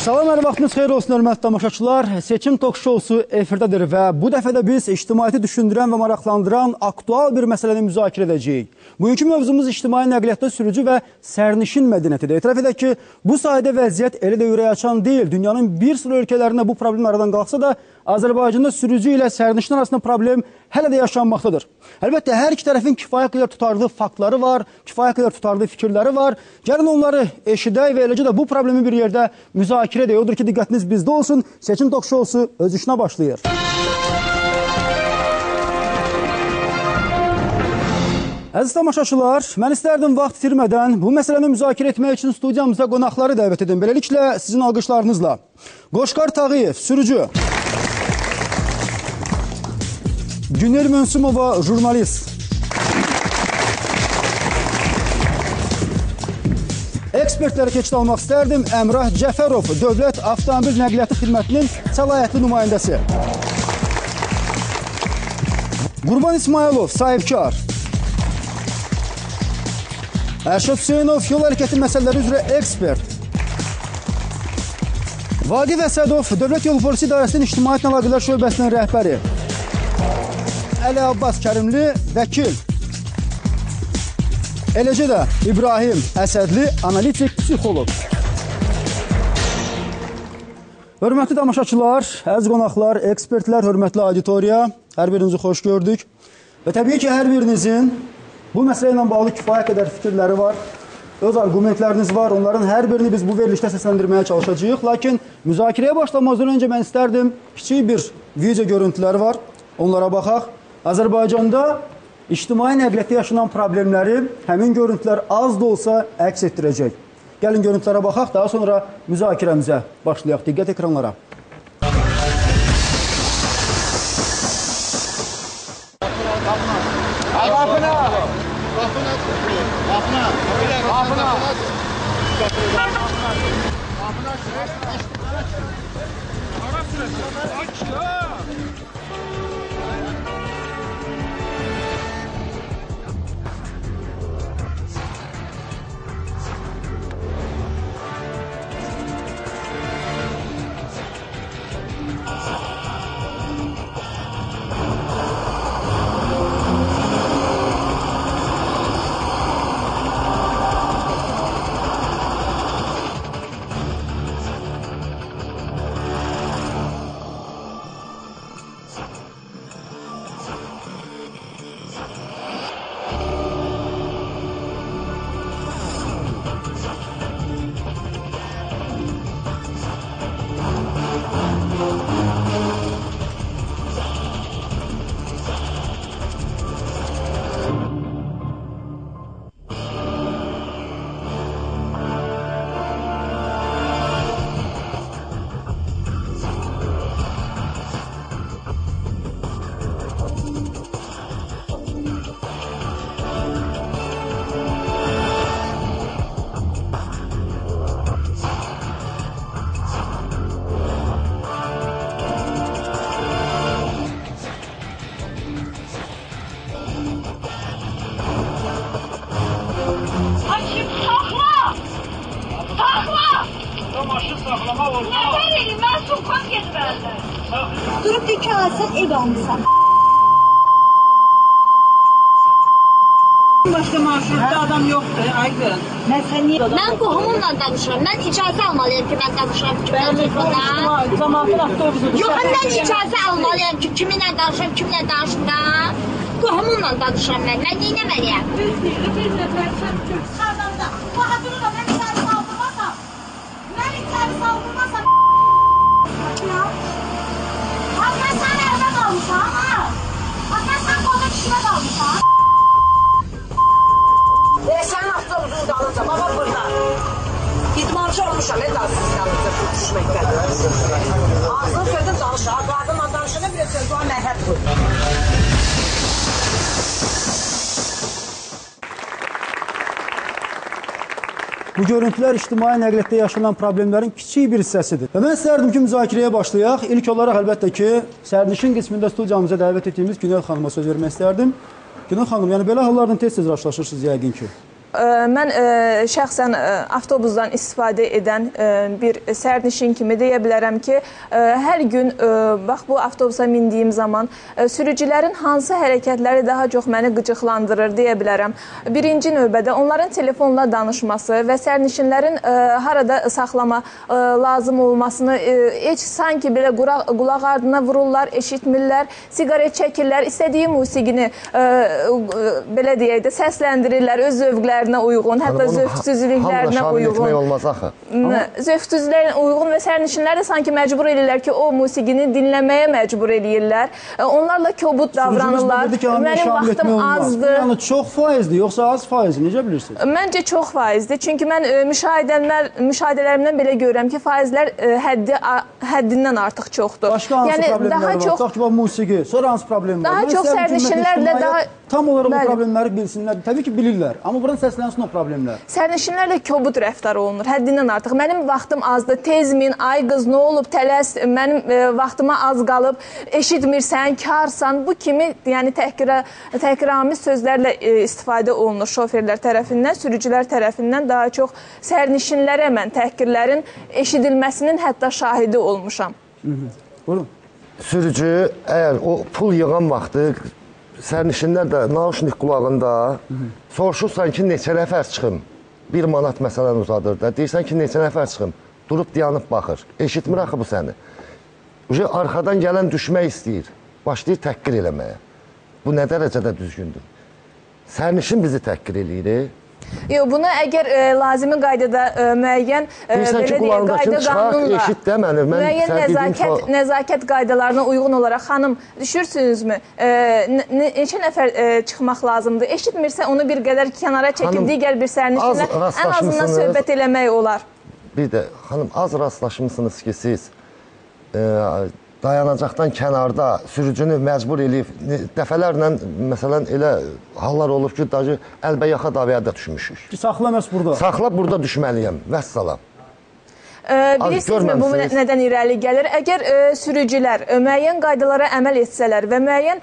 Salam, hər vaxtınız xeyir olsun, hörmətli tamaşaçılar. Seçim tok-şousu efirdədir və bu dəfə də biz ictimaiyyəti düşündürən və maraqlandıran aktual bir məsələni müzakirə edəcəyik. Bugünkü mövzumuz ictimai nəqliyyatda sürücü və sərnişin mədəniyyətidir. Etiraf edək ki, bu sayədə vəziyyət elə də ürəkaçan deyil. Dünyanın bir sıra ölkələrində bu problem aradan qalxsa da, Azərbaycanda sürücü ilə sərnişin arasında problem hələ də yaşanmaqdadır. Əlbəttə, hər iki tərəfin kifayət qədər tutarlı faktları var, kifayət qədər tutarlı fikirləri var. Gəlin onları eşidək və eləcə də bu problemi bir yerdə müzakirə edək. Odur ki, diqqətiniz bizdə olsun. Seçim tok-şousu öz işinə başlayır. Əziz tamaşaçılar, mən istərdim vaxt itirmədən bu məsələni müzakirə etmək üçün studiyamıza qonaqları dəvət edin. Beləliklə, sizin alqışlarınızla. Qoşqar Tağıyev, sürücü. Günel Mönsümova, jurnalist. Ekspertlərə keçid almaq istərdim. Əmrah Cəfərov, Dövlət Avtomobil Nəqliyyatı Xidmətinin səlahiyyətli nümayəndəsi. Qurban İsmailov, sahibkar. Ərşad Hüseynov, yol hərəkəti məsələləri üzrə ekspert. Vaqif Əsədov, Dövlət Yol Polisi İdarəsinin İctimaiyyət Əlaqələr Şöbəsinin rəhbəri. Əli Abbas Kərimli, vəkil. Eləcə də İbrahim Əsədli, analitik, psixoloq. Hörmətli tamaşaçılar, əziz qonaqlar, ekspertlər, hörmətli auditoriya, hər birinizi xoş gördük. Və təbii ki, hər birinizin bu məsələ ilə bağlı kifayət qədər fikirləri var, öz argumentləriniz var, onların hər birini biz bu verilişdə səsləndirməyə çalışacağıq. Lakin müzakirəyə başlamazdan öncə mən istərdim, kiçik bir video görüntüləri var, onlara baxaq. Azərbaycanda ictimai nəqliyyatda yaşanan problemləri həmin görüntülər az da olsa əks etdirəcək. Gəlin görüntülərə baxaq, daha sonra müzakirəmizə başlayaq. Diqqət ekranlara. Durup dükkansan ev almışsan. Başka marşrutta adam yoktu, Aygın. Ben qohumumla danışıram. Ben icazə almalıyım ki, ben danışıram kimlə telefonda. Cəmaatın avtobusu. Yox, mən icazə almalıyım ki, kiminlə danışıram, kiminlə danışıram. Qohumumla danışıram mən. Mən neynəməliyəm? Sağlamda. Bahadırı da mən içəri saldırmasam. Mən içəri saldırmasam. Hatta sen evde kalmışsan, ha? Hatta sen koca kişide kalmışsan. Sen avtobusunu da alınca, baba burada. İdmancı olmuşam, dansız kalınca düşmekten. Ağzını söyledim danışa, qadınla danışana bir söz var, məhəb bu. Bu görüntülər ictimai nəqliyyatda yaşanan problemlərin kiçik bir hissəsidir. Və mən istərdim ki, müzakirəyə başlayaq. İlk olaraq əlbəttə ki, sərnişin qismində studiyamıza dəvət etdiyimiz Günel xanıma söz vermək istərdim. Günel xanım, yəni belə hallardan tez-tez rastlaşırsınız yəqin ki. Mən şəxsən avtobusdan istifadə edən bir sərnişin kimi deyə bilərəm ki, hər gün bax bu avtobusa mindiyim zaman sürücülərin hansı hərəkətləri daha çox məni qıcıqlandırır deyə bilərəm. Birinci növbədə onların telefonla danışması və sərnişinlərin harada saxlama lazım olmasını heç sanki belə qulaq ardına vururlar, eşitmirlər, siqaret çəkirlər, istədiyi musiqini belə deyək də səsləndirirlər öz zövqlərinə uyğun, hətta zövqsüzlüklərinə uyğun. Zövqsüzlüklərinə uyğun və sərnişinlər də sanki məcbur edirlər ki, o musiqini dinləməyə məcbur edirlər. Onlarla kobud davranırlar. Mənim vaxtım azdır. Yəni çox faizdir, yoxsa az faizdir, necə bilirsiniz? Məncə çox faizdir. Çünki mən müşahidələrimdən belə görürəm ki, faizlər həddindən artıq çoxdur. Başqa hansı problemlər var? Tutaq ki, musiqi, sonra hansı problemlər var? Daha çox sərnişinlərlə daha... Tam olaraq bu problemləri bilsinlər. Təbii ki, bilirlər. Amma buradan səslənsin o problemlər. Sərnişinlərlə kobud rəftar olunur, həddindən artıq. Mənim vaxtım azdır, tezmin, ay qız, nə olub, tələs, mənim vaxtıma az qalıb, eşitmirsən, karsan, bu kimi yəni təhqiramiz sözlərlə istifadə olunur şoferlər tərəfindən, sürücülər tərəfindən daha çox sərnişinlərə mən təhqirlərin eşidilməsinin hətta şahidi olmuşam. Buyurun. Sürücü, əgər o pul yığan vaxtı sərnişinlər də naushnik qulağında soruşursan ki, neçə nəfər çıxım? 1 manat məsələn uzadır da. Deyirsən ki, neçə nəfər çıxım? Durub dayanıb baxır. Eşitmir axı bu səni. Arxadan gələn düşmək istəyir. Başlayır təhqir eləməyə. Bu nə dərəcədə düzgündür? Sərnişin bizi təhqir eləyir. Yox, bunu əgər lazımi qaydada müəyyən qayda qanunla, müəyyən nəzakət qaydalarına uyğun olaraq, xanım, düşürsünüzmü, neçə nəfər çıxmaq lazımdır? Eşitmirsə, onu bir qədər kənara çəkib, digər bir sərnişinlə ən azından söhbət eləmək olar. Bir də, xanım, az rastlaşmışsınız ki, siz dayanacaqdan kənarda sürücünü məcbur eləyib, dəfələrlə, məsələn, elə hallar olub ki, əlbəyaxa davaya da düşmüşük. Saxla məhz burada. Saxla burada düşməliyəm, vəssalam. Bilirsinizmi, bu nədən irəli gəlir? Əgər sürücülər müəyyən qaydalara əməl etsələr və müəyyən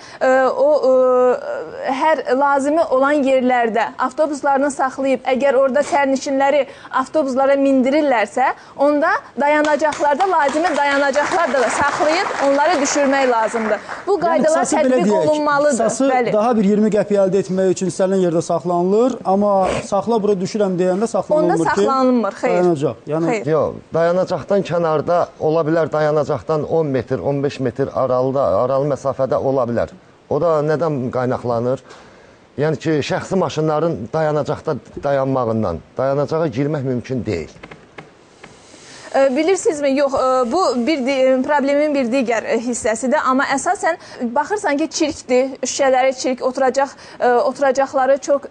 hər lazımi olan yerlərdə avtobuslarını saxlayıb, əgər orada sərnişinləri avtobuslara mindirirlərsə, onda dayanacaqlarda lazımi dayanacaqlar da saxlayıb onları düşürmək lazımdır. Bu qaydalar tətbiq olunmalıdır. Sası daha bir 20 qəpiy əldə etmək üçün istənilən yerdə saxlanılır, amma saxla bura düşürəm deyəndə saxlanılmır ki, onda saxlanılmır, xeyr. Yox. Dayanacaqdan kənarda ola bilər, dayanacaqdan 10 metr, 15 metr aralı məsafədə ola bilər. O da nədən qaynaqlanır? Yəni ki, şəxsi maşınların dayanacaqda dayanmağından, dayanacağa girmək mümkün deyil. Bilirsinizmi? Yox, bu problemin bir digər hissəsidir. Amma əsasən baxırsan ki, çirkdir, şüşələri çirk, oturacaqları çox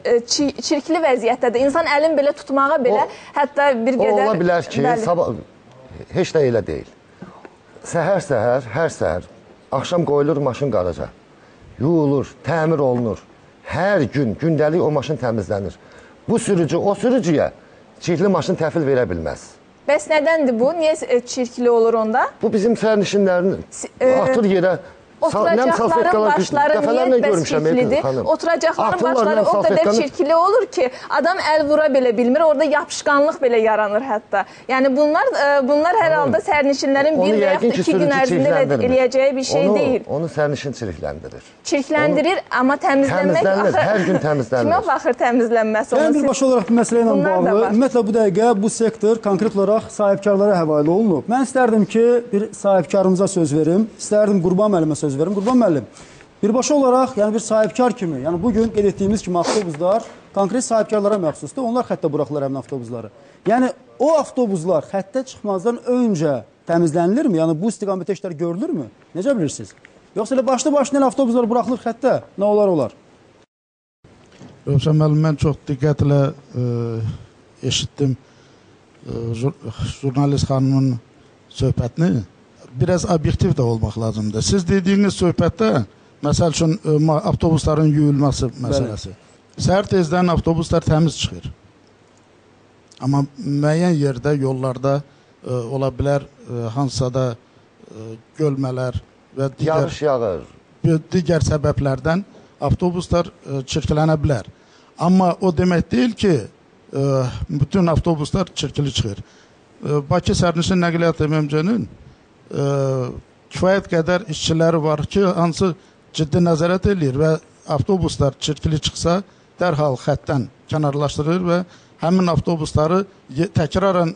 çirkli vəziyyətdədir. İnsan əlin belə tutmağa belə hətta bir qədər... O ola bilər ki, heç də elə deyil. Səhər-səhər, hər səhər, axşam qoyulur maşın qaraja, yuyulur, təmir olunur. Hər gün, gündəlik o maşın təmizlənir. Bu sürücü, o sürücüyə çirkli maşın təhvil verə bilməz. Bəs nədəndir bu? Niyə çirkli olur onda? Bu bizim sərnişinlərin atır yerə. Oturacaqların başları niyə bəs çirklidir? Oturacaqların başları o qədər çirkli olur ki, adam əl vura belə bilmir, orada yapışqanlıq belə yaranır hətta. Yəni bunlar hər halda sərnişinlərin bir və yaxud 2 gün ərzində eləyəcəyi bir şey deyil. Onu sərnişin çirkləndirir. Çirkləndirir, amma təmizlənmək... Hər gün təmizlənir. Kimə baxır təmizlənməsi? Yəni birbaşa olaraq bu məsələ ilə bağlı, ümumiyyətlə bu dəqiqə bu sektor konkret olaraq sahibkarlara həvalə olunub. Mən istərdim ki, bir sahibkarımıza söz verim, istərdim Qurban müəllimə söz verim. Qurban müəllim, birbaşa olaraq, yəni bir sahibkar kimi, yəni bugün qeyd etdiyimiz kimi avtobuslar konkret sahibkarlara məxsusdur. Onlar xəttə buraxırlar həmin avtobusları. Yəni o avtobuslar xəttə çıxmazdan öncə təmizlənilirmi? Yəni bu istiqamətdə işlər görülürmü? Necə bilirsiniz? Yoxsa elə başlı-başına avtobuslar buraxılır xəttə? Nə olar? Rövşən müəllim, mən çox diqqətlə eşitdim jurnalist xanımın söhbətini. Biraz obyektiv də olmaq lazımdır. Siz dediyiniz söhbətdə, məsəl üçün, avtobusların yuyulması məsələsi. Səhər tezdən avtobuslar təmiz çıxır. Amma müəyyən yerdə, yollarda ola bilər hansısa da gölmələr və digər səbəblərdən avtobuslar çirklənə bilər. Amma o demək deyil ki, bütün avtobuslar çirkli çıxır. Bakı sərnişin nəqliyyat MMC-nin kifayət qədər işçiləri var ki, hansı ciddi nəzarət eləyir və avtobuslar çirkli çıxsa dərhal xəttdən kənarlaşdırır və həmin avtobusları təkrarən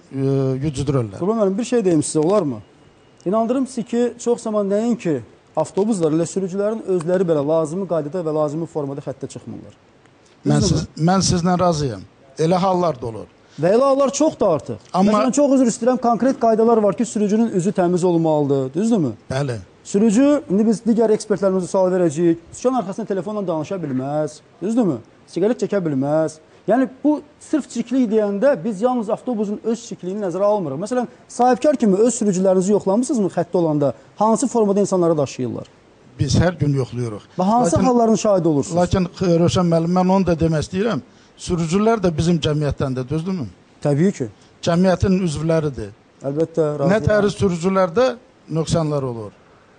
gücüdürürlər. Qurban müəllim, bir şey deyim sizə, olar mı? İnandırım sizi ki, çox zaman nəinki avtobuslar ilə sürücülərin özləri belə lazımi qaydada və lazımi formada xəttə çıxmırlar. Mən sizlə razıyam. Elə hallar da olur. Və elə hallar çox da artıq. Amma məsələn, çox üzr istəyirəm, konkret qaydalar var ki, sürücünün üzü təmiz olmalıdır, düzdürmü? Bəli. Sürücü, indi biz digər ekspertlərimizə sual verəcəyik, sükan arxasında telefonla danışa bilməz, düzdürmü? Siqaret çəkə bilməz. Yəni, bu sırf çirklik deyəndə biz yalnız avtobusun öz çirkliyini nəzərə almırıq. Məsələn, sahibkar kimi öz sürücülərinizi yoxlamısınızmı xəttdə olanda? Hansı formada insanları daşıyırlar? Biz hər gün yoxlayırıq. Və hansı halların şahidi olursunuz? Lakin Rövşən müəllim, mən onu da demək istəyirəm. Sürücülər də bizim cəmiyyətdəndir, düzdürmü? Təbii ki. Cəmiyyətin üzvləridir. Əlbəttə, razıyam. Nətəri sürücülərdə nöqsanlar olur.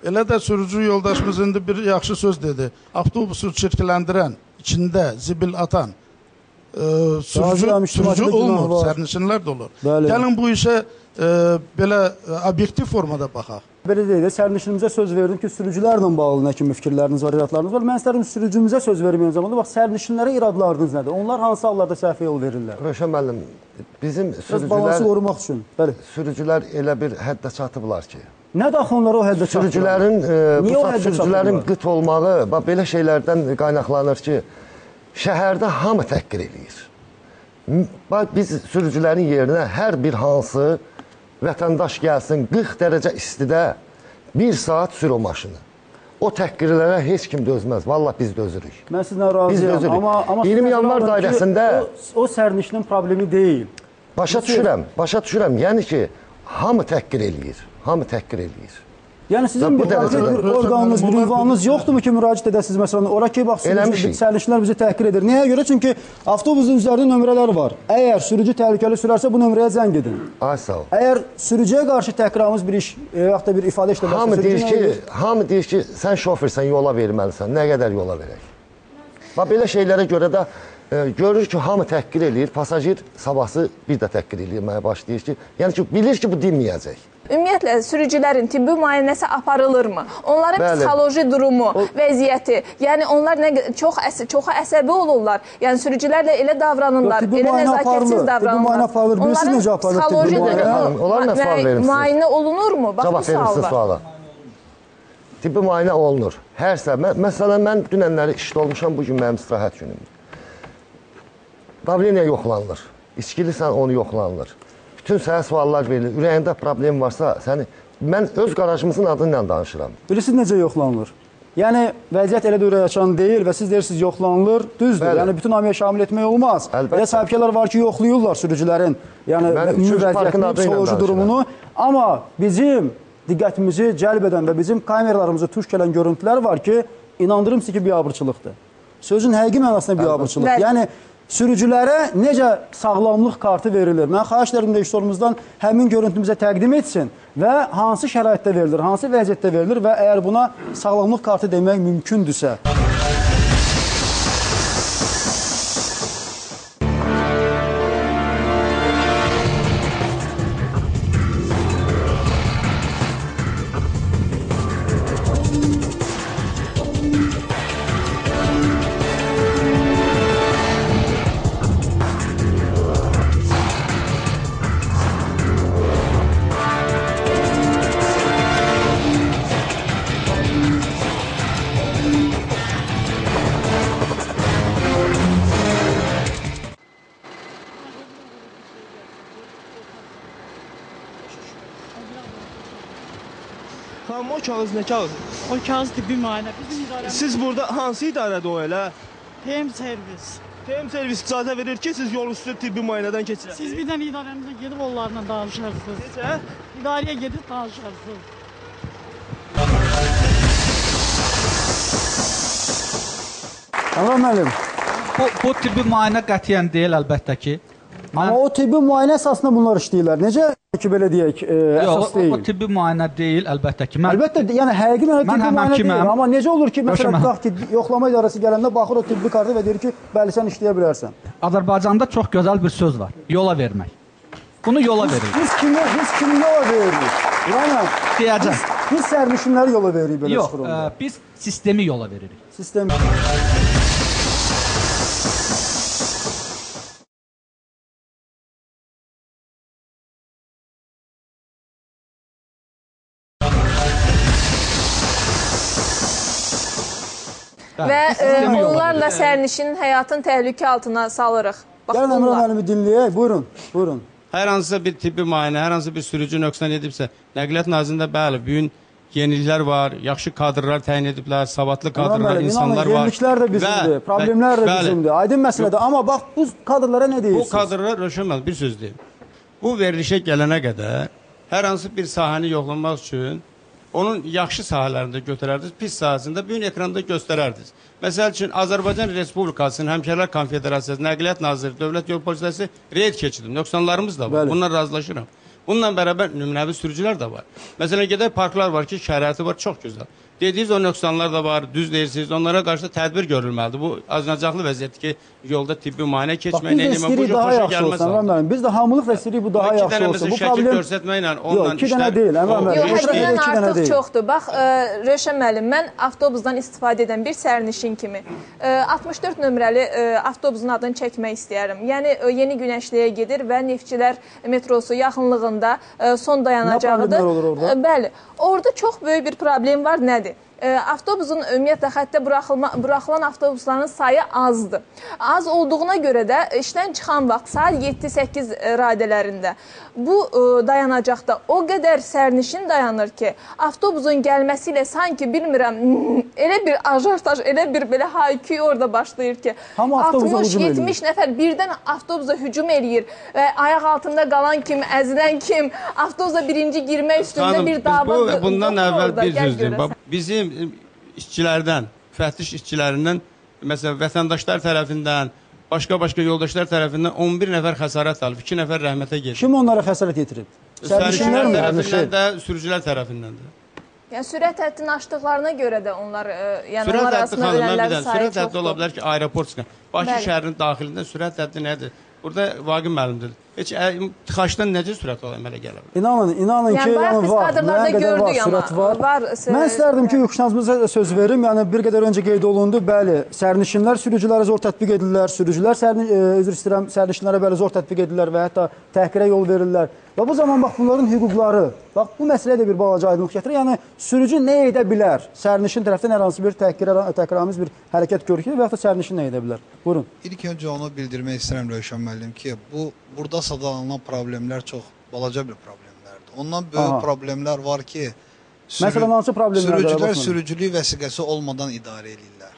Elə də sürücü yoldaşımız indi bir yaxşı söz dedi. Avtobusu çirkləndirən, içində zibil atan sürücü olmur, sərnişinlər də olur. Bəli. Gəlin bu işə belə obyektiv formada baxaq. Belə deyil, sərnişinimizə söz verdim ki, sürücülərlə bağlı nə kimi fikirləriniz var, iradlarınız var. Mən istərdim sürücümüzə söz verməyən zamanda, bax, sərnişinlərə iradlarınız nədir? Onlar hansı hallarda səhvə yol verirlər? Rövşən müəllim, bizim balansı qorumaq üçün. Bəli. Sürücülər elə bir həddə çatıblar ki. Nə daxı onlara o həddə çatdılar? Sürücülərin qıt olmağı, bax, belə şeylərdən qaynaqlanır ki, şəhərdə hamı təhqir eləyir. Bax, biz sürücülərin yerinə hər bir hansı vətəndaş gəlsin 40 dərəcə istidə 1 saat sür o maşını. O təhqirlərə heç kim dözməz. Vallahi biz dözürük. Mən sizlə razıyam. Amma 20 yanvar dairəsində o sərnişinin problemi deyil. Başa düşürəm. Yəni ki, hamı təhqir eləyir. Hamı təhqir eləyir. Yəni sizin bir orqanınız, bir ünvanınız yoxdurmu ki, müraciət edəsiniz məsələn? Ora ki, bax, sərnişinlər bizi təhqir edir. Nəyə görə? Çünki avtobusun üzərində nömrələr var. Əgər sürücü təhlükəli sürərsə, bu nömrəyə zəng edin. Ay, sağ ol. Əgər sürücüyə qarşı təhqiramiz bir iş, yaxud da bir ifadə işləməsi, hamı deyir ki, sən şoförsən, yola verməlisən. Nə qədər yola verək? Bax, belə şeylərə görə də görür ki, hamı təhqir eləyir, pasajir sabahsı bir də təhqir eləyirməyə başlayır ki, yəni ki, bilir ki, bu dinməyəcək. Ümumiyyətlə, sürücülərin tibbi müayinəsi aparılırmı? Onların psixoloji durumu, vəziyyəti, yəni onlar çox əsəbi olurlar. Yəni sürücülərlə elə davranırlar, elə nəzakətsiz davranırlar. Onların psixoloji durumu müayinə olunurmu? Cavab verirsin suala. Tibbi müayinə olunur. Məsələn, mən dünənləri işdə olmuşam, bugün mənim istirahət günümdür. Davleniya yoxlanılır. İçkilisən, onu yoxlanılır. Bütün sənə suallar verilir. Ürəyində problem varsa, mən öz qarajımızın adı ilə danışıram. Bilirsiniz necə yoxlanılır? Yəni, vəziyyət elə də ürək açan deyil və siz deyirsiniz yoxlanılır, düzdür. Yəni, bütün hamıya şamil etmək olmaz. Elə sahibkarlar var ki, yoxlayırlar sürücülərin ümumi vəziyyətini, psixoloji durumunu. Amma bizim diqqətimizi cəlb edən və bizim kameralarımızı tuş gələn görüntülər var ki, inandırım sizi ki, biabırçılıqdır. Sözün həqiqi mənasında biabırçılıq. Yəni, sürücülərə necə sağlamlıq kartı verilir? Mən xahiş edirəm rejissorumuzdan həmin görüntümüzə təqdim etsin və hansı şəraitdə verilir, hansı vəziyyətdə verilir və əgər buna sağlamlıq kartı demək mümkündürsə. Xanım, o kağız nə kağız? O kağız tibbi müayinə. Bizim idarəmiz... Siz burada hansı idarədə o elə? PM servis. PM servis icazə verir ki, siz yol üstü tibbi müayinədən keçirəsiniz. Siz bir dənə idarəmizə gedib onlarla danışarsınız. Necə? İdarəyə gedib danışarsınız. Əmrah müəllim. Bu tibbi müayinə qətiyyən deyil əlbəttə ki. Amma o tibbi müayinə əsasında bunlar işləyirlər. Necə ki belə deyək, əsas Yox, o deyil. tibbi müayinə deyil, əlbəttə ki. Mən Əlbəttə, yəni həqiqi mənə Mən tibbi həm müayinə həkiməm. deyil. Amma necə olur ki, məsələn, Yox, tutaq ki, yoxlama idarəsi gələndə baxır o tibbi kartı və deyir ki, bəli, sən işləyə bilərsən. Azərbaycanda çox gözəl bir söz var. Yola vermək. Bunu yola veririk. Biz kimi yola veririk? Yəni, Deyəcəm. biz sərnişinləri yola veririk belə Yox, çıxır onda. biz sistemi yola veririk. Sistem. Və sistemi yola onlarla sərnişinin həyatını təhlükə altına salırıq. Bax, Gəlin Əmrah bunlar. müəllimi dinləyək. Buyurun, buyurun. Hər hansısa bir tibbi müayinə, hər hansı bir sürücü nöqsan edibsə, Nəqliyyat Nazirliyində bəli, bu gün yeniliklər var, yaxşı kadrlar təyin ediblər, savadlı kadrlar, insanlar var. Yeniliklər də bizimdir, problemlər də bizimdir. Aydın məsələdir. Amma bax, bu kadrlara nə Bu deyirsiniz? kadrlar Röşenməl bir söz deyim. Bu verilişə gələnə qədər hər hansı bir sahəni yoxlamaq üçün onun yaxşı sahələrində götürərdiniz, pis sahəsində bu gün ekranda göstərərdiniz. Məsəl üçün Azərbaycan Respublikasının Həmkarlar Konfederasiyası, Nəqliyyat Naziri, Dövlət Yol Polisiyası reyd keçidir. Nöqsanlarımız da var. Bəli. Bununla razılaşıram. Bununla bərabər nümunəvi sürücülər də var. Məsələn, gedək parklar var ki, şəraiti var, çox gözəl. Dediyiniz o nöqsanlar da var, düz deyirsiniz. Onlara qarşı tədbir görülməlidir. Bu acınacaqlı vəziyyətdir ki, yolda tibbi müayinə Bax, keçmək, biz də istəyirik daha yaxşı olsun, Əmrah müəllim. Biz də hamılıq və istəyirik bu daha yaxşı olsun. Bu şəkil problem göstərməklə onunla Yox, 2 dənə deyil, Əmrah müəllim. Yox, Beş dənə, həddindən iki dənə artıq deyil. çoxdur. Bax, Röşən müəllim, mən avtobusdan istifadə edən bir sərnişin kimi 64 nömrəli avtobusun adını çəkmək istəyərəm. Yəni, Yeni Günəşliyə gedir və Neftçilər metrosu yaxınlığında son dayanacağıdır. Nə problemlər olur orada? Bəli, orada çox böyük bir problem var. Nədir? Avtobusun ümumiyyətlə xəttə buraxılan avtobusların sayı azdır. Az olduğuna görə də işdən çıxan vaxt saat 7-8 radələrində bu dayanacaqda o qədər sərnişin dayanır ki, avtobusun gəlməsi ilə sanki bilmirəm, elə bir ajartaj, elə bir belə hayküy orada başlayır ki, 60-70 nəfər birdən avtobusa hücum eləyir və ayaq altında qalan kim, əzilən kim, avtobusa birinci girmək üstündə bir dava. Bundan əvvəl bir söz deyim. Bizim işçilərdən, müfəttiş işçilərindən, məsələn, vətəndaşlar tərəfindən, başqa yoldaşlar tərəfindən 11 nəfər xəsarət alıb, 2 nəfər rəhmətə gedib. Kim onlara xəsarət yetirib? Sərnişinlər tərəfindən də, sürücülər tərəfindən də. Yəni, sürət həddini aşdıqlarına görə də onlar, yəni sürət onlar həddi arasında xanım, mən ölənlərin bilən, sayı sürət həddi ola bilər ki, aeroport çıxan. Bakı şəhərinin daxilində sürət həddi nədir? Burada Vaqif müəllimdir. Heç tıxaçdan necə sürət ola əmələ gələ bilər? İnanın ki, yəni var, müəyyən qədər var, sürət var. Mən istərdim ki, yükşanımıza söz verim. Yəni, bir qədər öncə qeyd olundu, bəli, sərnişinlər sürücülərə zor tətbiq edirlər, sürücülər sərnişinlərə bəli zor tətbiq edirlər və hətta təhqirə yol verirlər. Və bu zaman bax, bunların hüquqları, bax, bu məsələyə də bir balaca aydınlıq gətirir. Yəni, sürücü nə edə bilər? Sərnişin tərəfdən hər hansı bir təhqiramiz bir hərəkət görür ki, və yaxud da sərnişin nə edə bilər? Buyurun. İlk öncə onu bildirmək istəyirəm Rövşən müəllim ki, burada sadalanılan problemlər çox balaca bir problemlərdir. Ondan böyük problemlər var ki, sürücülər sürücülük vəsiqəsi olmadan idarə edirlər.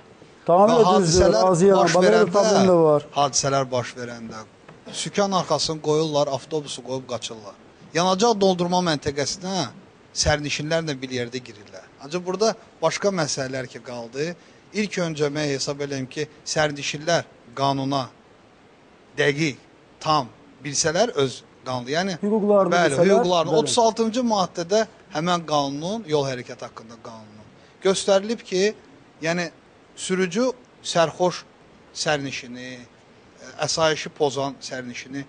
Hadisələr baş verəndə, sükan arxasını qoyurlar, avtobusu qoyub qaçırlar. Yanacaq doldurma məntəqəsinə sərnişinlərlə bir yerdə girirlər. Ancaq burada başqa məsələlər ki qaldı. İlk öncə mən hesab edeyim ki, sərnişinlər qanuna dəqiq, tam bilsələr öz qanunu, yəni hüquqlarını 36-cı maddədə həmən qanunun, yol hərəkəti haqqında qanunun göstərilib ki, yəni sürücü sərxoş sərnişini, əsayişi pozan sərnişini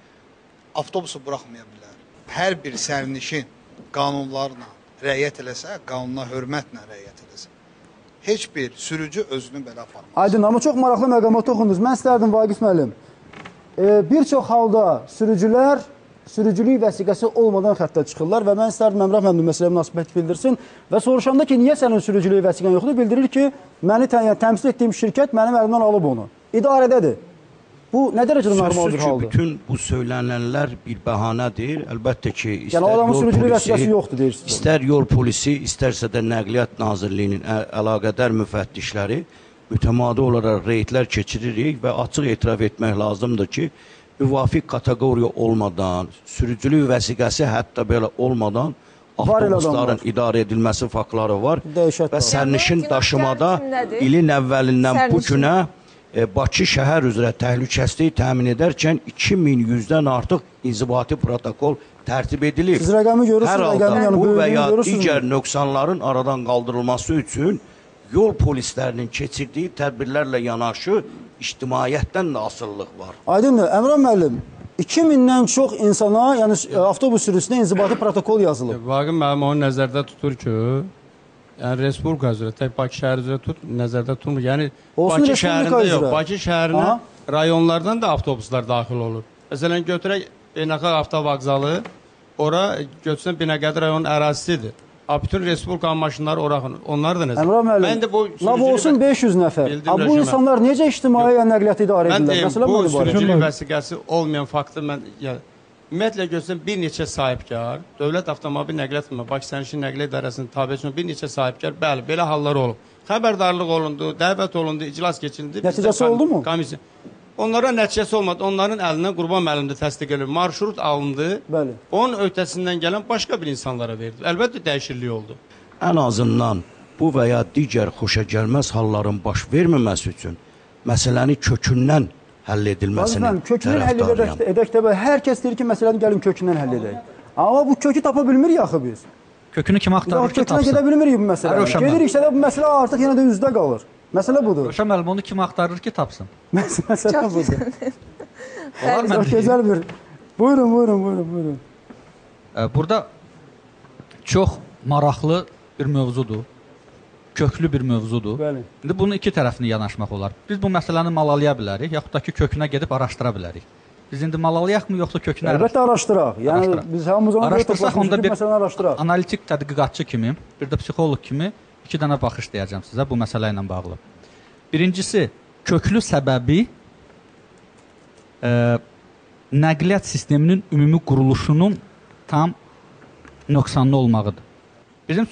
avtobusu buraxmaya bilər. Hər bir sərnişin qanunlarla rəayət eləsə, qanuna hörmətlə rəayət eləsə, heç bir sürücü özünü belə aparmaz. Aydın, amma çox maraqlı məqama toxundunuz. Mən istərdim Vaqif müəllim. Bir çox halda sürücülər sürücülük vəsiqəsi olmadan xəttə çıxırlar və mən istərdim Əmrah müəllim məsələyə münasibət bildirsin və soruşanda ki, niyə sənin sürücülük vəsiqən yoxdur, bildirir ki, məni təmsil etdiyim şirkət mənim əlimdən alıb onu. İdarədədir. Bu nə dərəcədə normaldır haldır? Bütün bu söylənənlər bir bəhanədir. Əlbəttə ki, istər yol polisi, istərsə də Nəqliyyat Nazirliyinin əlaqədar müfəttişləri mütəmadi olaraq reydlər keçiririk və açıq etiraf etmək lazımdır ki, müvafiq kateqoriya olmadan, sürücülük vəsiqəsi hətta belə olmadan avtobusların idarə edilməsi faktları var və sərnişin daşımada ilin əvvəlindən bu günə Bakı şəhər üzrə təhlükəsizliyi təmin edərkən 2100-dən artıq inzibati protokol tərtib edilib. Siz rəqəmi görürsünüz, Hər rəqəmin halda yəni bu və böyüklüyünü ya görürsünüz. digər nöqsanların aradan qaldırılması üçün yol polislərinin keçirdiyi tədbirlərlə yanaşı ictimaiyyətdən də asıllıq var. Aydındır, Əmrah müəllim, 2000-dən çox insana, yəni avtobus sürücüsünə inzibati protokol yazılıb. Vaqif müəllim onu nəzərdə tutur ki, yəni Respublika üzrə, tək Bakı şəhəri üzrə nəzərdə tutmur. Yəni Olsun, Bakı Respublika şəhərində üzrə. yox, Bakı şəhərinə Aha. rayonlardan da avtobuslar daxil olur. Məsələn, götürək Beynəlxalq Avtovağzalı, ora götürsən Binəqədi rayonun ərazisidir. Bütün Respublikanın maşınları ora, onlar da nəzər. Əmrah müəllim, Mən də bu laf olsun 500 nəfər. Bildim, Bu insanlar necə ictimai nəqliyyat idarə Mən edirlər? deyim, Məsələ bu budur ibarət. sürücülük vəsiqəsi olmayan faktı mən ümumiyyətlə görsəm bir neçə sahibkar, Dövlət Avtomobil Nəqliyyat Xidməti, Bakı Sərnişin Nəqliyyat İdarəsinin tabeçinin bir neçə sahibkar, bəli, belə hallar olub. Xəbərdarlıq olundu, dəvət olundu, iclas keçildi. Nəticəsi oldu mu? Komissiya. Onlara nəticəsi olmadı. Onların əlindən Qurban müəllim də təsdiq edildi. Marşrut alındı. Bəli. Onun öhdəsindən gələn başqa bir insanlara verildi. Əlbəttə dəyişiklik oldu. Ən azından bu və ya digər xoşagəlməz halların baş verməməsi üçün məsələni kökündən həll edilməsini kökündən həll edək də, hər kəs deyir ki, məsələni gəlin kökündən həll edək. Amma bu kökü tapa bilmirik axı biz. Kökünü kim axtarır ki, tapsın? Kökünə gedə bilmirik bu məsələni. Gedirik də bu məsələ artıq yenə də üzdə qalır. Məsələ budur. Rövşən müəllim, onu kim axtarır ki, tapsın? Məsələ budur. Çox gözəl bir. Buyurun. Burada çox maraqlı bir mövzudur. Köklü bir mövzudur. Bəli. İndi bunun iki tərəfini yanaşmaq olar. Biz bu məsələni malalaya bilərik, yaxud da ki, kökünə gedib araşdıra bilərik. Biz indi malalayaqmı, yoxsa kökünə Əlbəttə araşdıraq. Yəni biz hamımız onu araşdırsaq, onda bir məsələni araşdıraq. analitik tədqiqatçı kimi, bir də psixoloq kimi iki dənə baxış deyəcəm sizə bu məsələ ilə bağlı. Birincisi, köklü səbəbi nəqliyyat sisteminin ümumi quruluşunun tam nöqsanlı olmağıdır. Bizim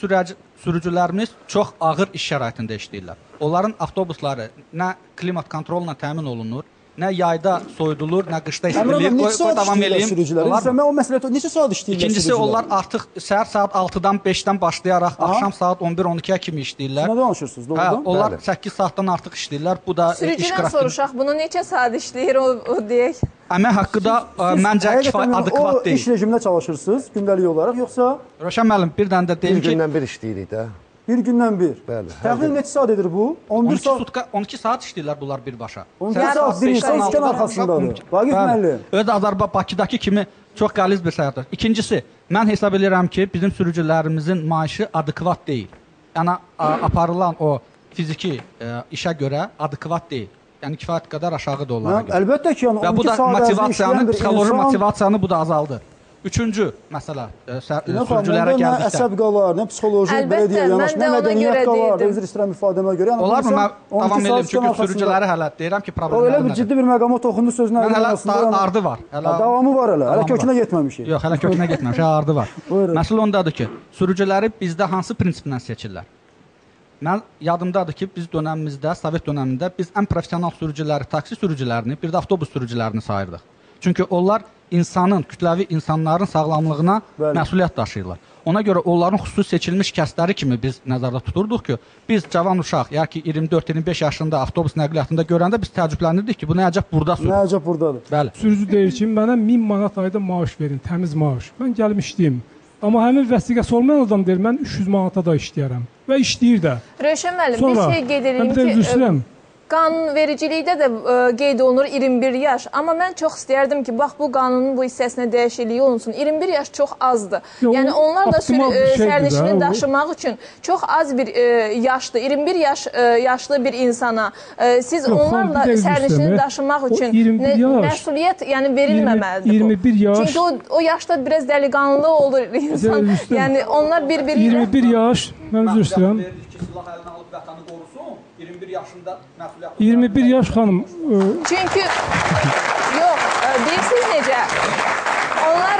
sürücülərimiz çox ağır iş şəraitində işləyirlər. Onların avtobusları nə klimat kontroluna təmin olunur, nə yayda soyudulur, nə qışda istirilir. Qoy davam eləyim. Mən o məsələdə neçə saat işləyirlər? İkincisi, onlar artıq səhər saat 6-dan 5-dən başlayaraq axşam saat 11-12-yə kimi işləyirlər. Nə danışırsınız? Doğrudan? Onlar 8 saatdan artıq işləyirlər. Bu da iş Sürücüdən soruşaq, bunu neçə saat işləyir o deyək? Əmək haqqı da məncə kifayət adekvat deyil. O iş rejimində çalışırsınız gündəlik olaraq, yoxsa? Rövşən müəllim, bir dənə də deyim ki... Bir gündən bir işləyirik də. Bir gündən bir. Bəli. Təxminən neçə saat edir bu? 12 saat işləyirlər bunlar birbaşa. 12 saat bir insan işkən arxasındadır. Vaqif müəllim. Öz Bakıdakı kimi çox qəliz bir səyahətdir. İkincisi, mən hesab edirəm ki, bizim sürücülərimizin maaşı adekvat deyil. Yəni, aparılan o fiziki işə görə adekvat deyil. Yəni, kifayət qədər aşağıdır onlara görə. Əlbəttə ki, yəni 12 saat ərzində işləyən bir psixoloji motivasiyanı bu da azaldır. Üçüncü məsələ, sürücülərə gəldikdə. Nə əsəb qalar, nə psixoloji, belə deyək, yanaşma, nə mədəniyyət qalar, üzr istəyirəm ifadəmə görə. Olar mı? Mən davam edim, çünki sürücüləri hələ deyirəm ki, problemlərdir. O elə bir ciddi bir məqama toxundu sözün arasında. Mən hələ ardı var. Davamı var hələ, hələ kökünə getməmişik. Yox, hələ kökünə getməmişik, ardı var. Məsələ ondadır ki, sürücüləri bizdə hansı prinsiplə seçirlər? Mən yadımdadır ki, biz dönəmimizdə, Sovet dönəmində biz ən professional sürücüləri, taksi sürücülərini, bir də avtobus sürücülərini sayırdıq. Çünki onlar kütləvi insanların sağlamlığına məsuliyyət daşıyırlar. Ona görə onların xüsusi seçilmiş kəsləri kimi biz nəzərdə tuturduq ki, biz cavan uşaq, yəni ki 24-25 yaşında avtobus nəqliyyatında görəndə biz təəccüblənirdik ki, bu nə əcəb burada sürür. Nə əcəb buradadır. Bəli. Sürücü deyir ki, mənə 1000 manat ayda maaş verin, təmiz maaş. Mən gəlib işləyim. Amma həmin vəsiqəsi olmayan adam deyir, mən 300 manata da işləyərəm. Və işləyir də. Rövşən müəllim, bir şey qeyd edeyim ki, qanunvericilikdə də qeyd olunur 21 yaş. Amma mən çox istəyərdim ki, bax bu qanunun bu hissəsinə dəyişikliyi olunsun. 21 yaş çox azdır. Yəni onlar da sərnişini daşımaq üçün çox az bir yaşdır. 21 yaşlı bir insana siz onlarla sərnişini daşımaq üçün məsuliyyət verilməməlidir. 21 yaş. Çünki o yaşda biraz dəliqanlı olur insan. Yəni onlar bir-biri 21 yaş, mən üzr istəyirəm. 21 yaşında məsuliyyət. 21 yaş xanım. Çünki yox, bilirsiniz necə? Onlar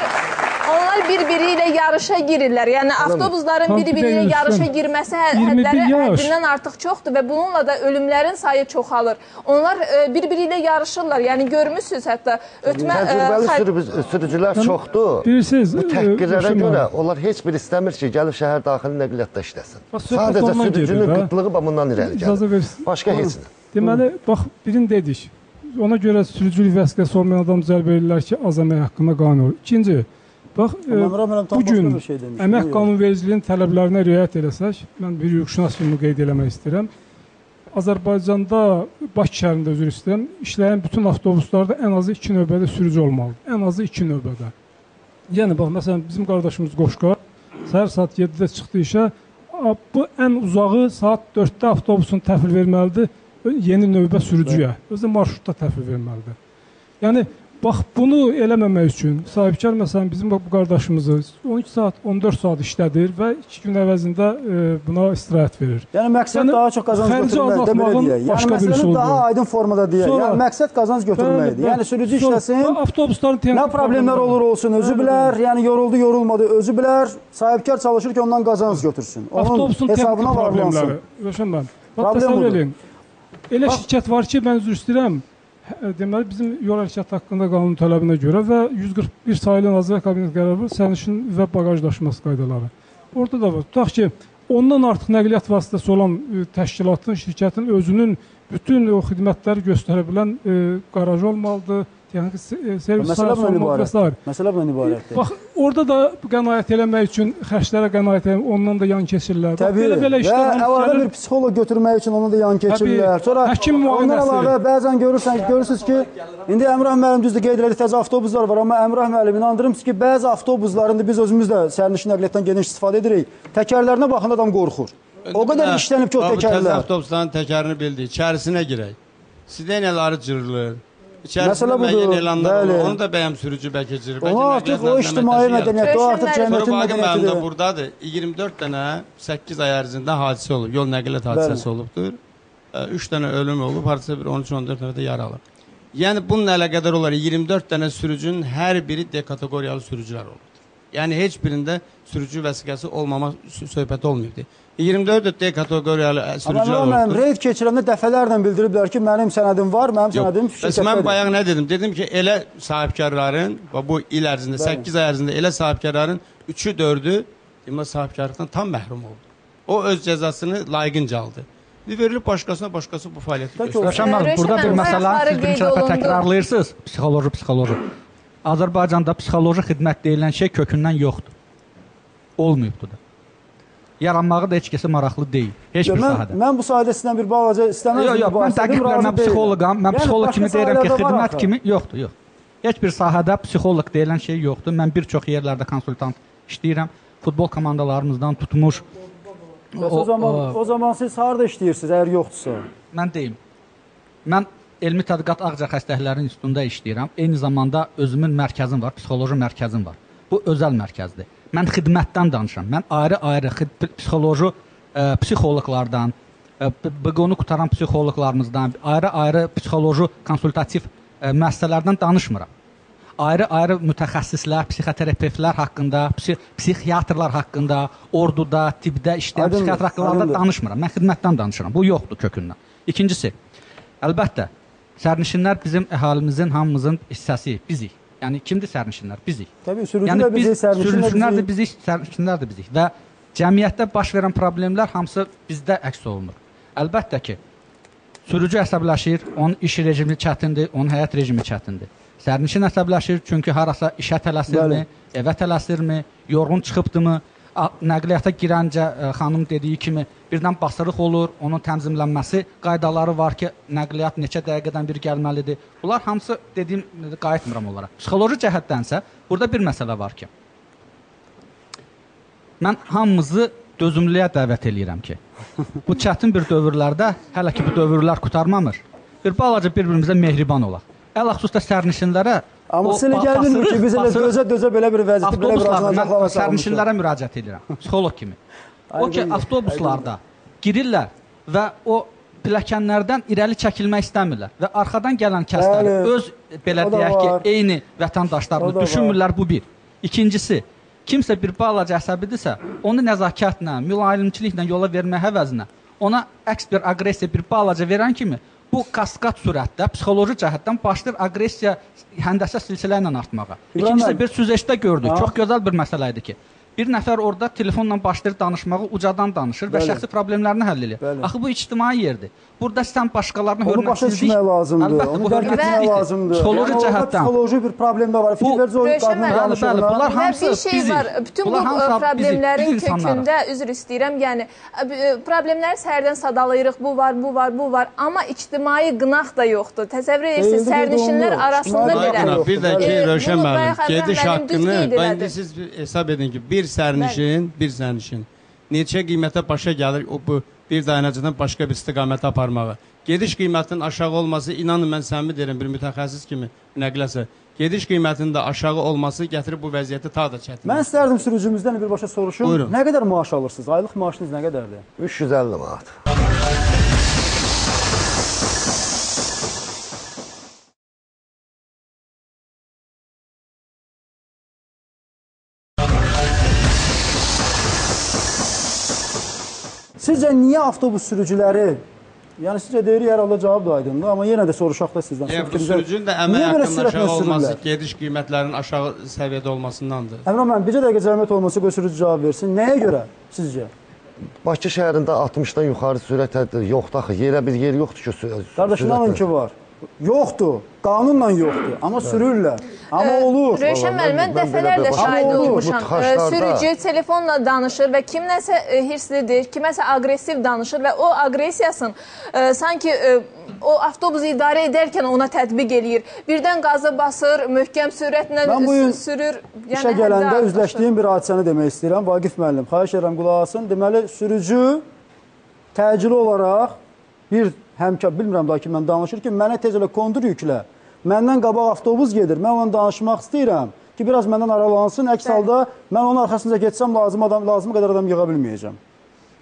bir-biri ilə yarışa girirlər. Yəni avtobusların bir-biri ilə yarışa girməsi həddindən artıq çoxdur və bununla da ölümlərin sayı çoxalır. Onlar bir-biri ilə yarışırlar. Yəni görmüsünüz hətta ötmə təcrübəli sürücülər çoxdur. Bilirsiniz, bu təhqirlərə görə onlar heç bir istəmir ki, gəlib şəhər daxili nəqliyyatda işləsin. Sadəcə sürücünün qıtlığı bundan irəli gəlir. Başqa heç nə. Deməli, bax, birini dedik. Ona görə sürücülük vəsiqəsi olmayan adam cəlb edirlər ki, az əmək haqqında qanun olur. İkinci, bax, bugün əmək qanunvericiliyinin tələblərinə riayət eləsək, mən bir hüquqşünas kimi qeyd eləmək istəyirəm. Azərbaycanda, Bakı şəhərində üzr istəyirəm, işləyən bütün avtobuslarda ən azı 2 növbədə sürücü olmalıdır. Ən azı 2 növbədə. Yəni, bax, məsələn, bizim qardaşımız Qoşqa səhər saat 7-də çıxdı işə, bu ən uzağı saat 4-də avtobusun təhvil verməlidir yeni növbə sürücüyə. Özü marşrutda təhvil verməlidir. Yəni, bax, bunu eləməmək üçün sahibkar, məsələn, bizim bu qardaşımızı 12 saat, 14 saat işlədir və 2 gün əvəzində buna istirahət verir. Yəni, məqsəd daha çox qazanc götürməkdir, belə deyək. Yəni, məsələni daha aydın formada deyək. Yəni, məqsəd qazanc götürməkdir. Yəni, sürücü işləsin, nə problemlər olur olsun, özü bilər, yəni, yoruldu, yorulmadı, özü bilər, sahibkar çalışır ki, ondan qazanc götürsün. Onun hesabına varlansın. Röşən mən, təsəvvür edin. Elə şirkət var ki, mən üzr istəyirəm, deməli, bizim yol hərəkəti haqqında qanun tələbinə görə və 141 sayılı Nazirlər Kabineti qərarı var, sərnişin və bagaj daşıması qaydaları. Orada da var. Tutaq ki, ondan artıq nəqliyyat vasitəsi olan təşkilatın, şirkətin özünün bütün o xidmətləri göstərə bilən qarajı olmalıdır, yəni servis sahəsi olmalıdır və s. Məsələ bundan ibarətdir. Bax, orada da qənaət eləmək üçün, xərclərə qənaət eləmək, ondan da yan keçirlər. Təbii, və əlavə bir psixoloq götürmək üçün onu da yan keçirlər. Sonra ondan əlavə bəzən görürsünüz ki, indi Əmrah müəllim düzdür qeyd elədik, təzə avtobuslar var, amma Əmrah müəllim inandırım ki, bəzi avtobuslarında biz özümüz də sərnişin nəqliyyatdan geniş istifadə edirik. Təkərlərinə baxanda adam qorxur. O qədər işlənib ki, o təkərlər. Təzə avtobusların təkərini bildik, içərisinə girək. Sidenyaları cırılır. İçərisində müəyyən elanlar olur, onu da bəyəm sürücü bəlkə cırır. O artıq o ictimai mədəniyyətdir, o artıq cəmiyyətin mədəniyyətidir. Sonra buradadır, 24 dənə 8 ay ərzində hadisə olub, yol nəqliyyat hadisəsi olubdur. 3 dənə ölüm olub, hardasa bir 13-14 dənə də yara alır. Yəni bununla əlaqədar olaraq 24 dənə sürücünün hər biri D kateqoriyalı sürücülər olubdur. Yəni heç birində sürücü vəsiqəsi olmama söhbəti olmayıbdır. 24 D kateqoriyalı sürücülər olubdur. Amma reyd keçirəndə dəfələrlə bildiriblər ki, mənim sənədim var, mənim sənədim şirkətdədir. Mən bayaq nə dedim? Dedim ki, elə sahibkarların, bu il ərzində, 8 ay ərzində elə sahibkarların 3-ü 4-ü sahibkarlıqdan tam məhrum oldu. O öz cəzasını layiqincə aldı. Verilib başqasına, başqası bu fəaliyyəti göstərir. Röşən müəllim, burada bir məsələ siz birinci dəfə təkrarlayırsınız, psixoloji. Azərbaycanda psixoloji xidmət deyilən şey kökündən yoxdur. Olmayıbdır da. Yaranmağı da heç kəsə maraqlı deyil. Heç bir sahədə. Mən bu sahədə sizdən bir balaca istəməzdim. Yox, mən dəqiqlər, mən psixoloqam. Mən psixoloq kimi deyirəm ki, xidmət kimi yoxdur. Heç bir sahədə psixoloq deyilən şey yoxdur. Mən bir çox yerlərdə konsultant işləyirəm. Futbol komandalarımızdan tutmuş. O zaman siz harada işləyirsiniz, əgər yoxdursa? Mən deyim. Mən Elmi Tədqiqat Ağca Xəstəliklərinin İnstitutunda işləyirəm. Eyni zamanda özümün mərkəzim var, psixoloji mərkəzim var. Bu özəl mərkəzdir. Mən xidmətdən danışıram. Mən ayrı-ayrı psixoloji psixoloqlardan, BQ-nu qutaran psixoloqlarımızdan, ayrı-ayrı psixoloji konsultativ müəssisələrdən danışmıram. Ayrı-ayrı mütəxəssislər, psixoterapevtlər haqqında, psixiatrlar haqqında, orduda, tibbdə işləyən psixiatr haqqında danışmıram. Mən xidmətdən danışıram. Bu yoxdur kökündən. İkincisi, əlbəttə, sərnişinlər bizim əhalimizin, hamımızın hissəsi, bizik. Yəni, kimdir sərnişinlər? Bizik. Təbii, sürücülər bizik, sərnişinlər də bizik, sərnişinlər də bizik. Və cəmiyyətdə baş verən problemlər hamısı bizdə əks olunur. Əlbəttə ki, sürücü əsəbləşir, onun iş rejimi çətindir, onun həyat rejimi çətindir. Sərnişin əsəbləşir, çünki harasa işə tələsirmi, evə tələsirmi, yorğun çıxıbdırmı, nəqliyyata girəncə xanım dediyi kimi birdən basırıq olur, onun tənzimlənməsi qaydaları var ki, nəqliyyat neçə dəqiqədən bir gəlməlidir. Bunlar hamısı dediyim, qayıtmıram onlara. Psixoloji cəhətdənsə, burada bir məsələ var ki, mən hamımızı dözümlüyə dəvət eləyirəm ki, bu çətin bir dövrlərdə, hələ ki bu dövrlər qurtarmamış, bir balaca bir-birimizə mehriban olaq. Ələxüsusda sərnişinlərə amma sizə gəlmir ki, biz elə dözə belə bir vəziyyəti, belə bir acınacaqlarla mən sərnişinlərə müraciət edirəm, psixoloq kimi. O ki, avtobuslarda girirlər və o pilləkənlərdən irəli çəkilmək istəmirlər və arxadan gələn kəsləri öz, belə deyək ki, eyni vətəndaşlarını düşünmürlər, bu bir. İkincisi, kimsə bir balaca əsəbidirsə, onu nəzakətlə, mülayimçiliklə yola vermək həvəzinə, ona əks bir aqressiya, bir balaca verən kimi, bu kaskad sürətdə, psixoloji cəhətdən başlayır aqressiya həndəsə silsilə ilə artmağa. İkincisi, bir süzəşdə gördük, çox gözəl bir məsələ idi ki, Bir nəfər orada telefonla başlayır danışmağı, ucadan danışır və Bəli. şəxsi problemlərini həll edir. Bəli. Axı bu ictimai yerdir. Burada sən başqalarına Onu başa hörmətsizlik, düşmək lazımdır. əlbəttə Onu bu dərk etmək hörmətsizlikdir. lazımdır. Psixoloji Yəni, orada cəhətdən. psixoloji bir problem də var. Fikir verici o Rövşən qadının müəllim, danışığına. bunlar Və hamısı bir şey bizik. var. Bütün bu Bunlar hamısı problemlərin bizik insanlarıq. kökündə, üzr istəyirəm, yəni problemləri səhərdən sadalayırıq, bu var, bu var, bu var. Amma ictimai qınaq da yoxdur. Təsəvvür edirsiniz, sərnişinlər arasında İctimai belə. qınaq Bir də ki, Rövşən bunu müəllim, bayaq Əmrah gediş müəllim düz haqqını, qeyd elədi. indi siz hesab edin ki, bir sərnişin neçə qiymətə başa gəlir o bu bir dayanacaqdan başqa bir istiqamətə aparmağa. Gediş qiymətinin aşağı olması, inanın mən səmimi deyirəm, bir mütəxəssis kimi nəqləsə, gediş qiymətinin də aşağı olması gətirib bu vəziyyəti daha da çətin. Mən istərdim sürücümüzdən birbaşa soruşum. Buyurun. Nə qədər maaş alırsınız? Aylıq maaşınız nə qədərdir? 350 manat. Sizcə niyə avtobus sürücüləri, yəni sizcə deyirik hər halda cavab da aydındır, amma yenə də soruşaq da sizdən. Bu sürücünün də əmək haqqının aşağı olması, gediş qiymətlərinin aşağı səviyyədə olmasındandır. Əmrah müəllim, bircə dəqiqə zəhmət olmasa qoy sürücü cavab versin. Nəyə görə sizcə? Bakı şəhərində 60-dan yuxarı sürət həddi yoxdur axı. Yerə bir yer yoxdur ki, Qardaş, inanın ki var. Yoxdur, qanunla yoxdur, amma sürürlər. Amma olur. Rövşən müəllim, mən dəfələrlə şahid olmuşam. Sürücü telefonla danışır və kimləsə hirslidir, kiməsə aqressiv danışır və o aqressiyasını sanki o avtobusu idarə edərkən ona tətbiq eləyir. Birdən qazı basır, möhkəm sürətlə sürür. İşə gələndə üzləşdiyim bir hadisəni demək istəyirəm. Vaqif müəllim, xahiş edirəm qulaq asın. Deməli, sürücü təcili olaraq bir həmkar, bilmirəm daha ki, mən danışır ki, mənə tez elə kondur yüklə. Məndən qabaq avtobus gedir, mən onunla danışmaq istəyirəm ki, biraz məndən aralansın, əks halda mən onun arxasınca getsəm, lazım qədər adam yığa bilməyəcəm.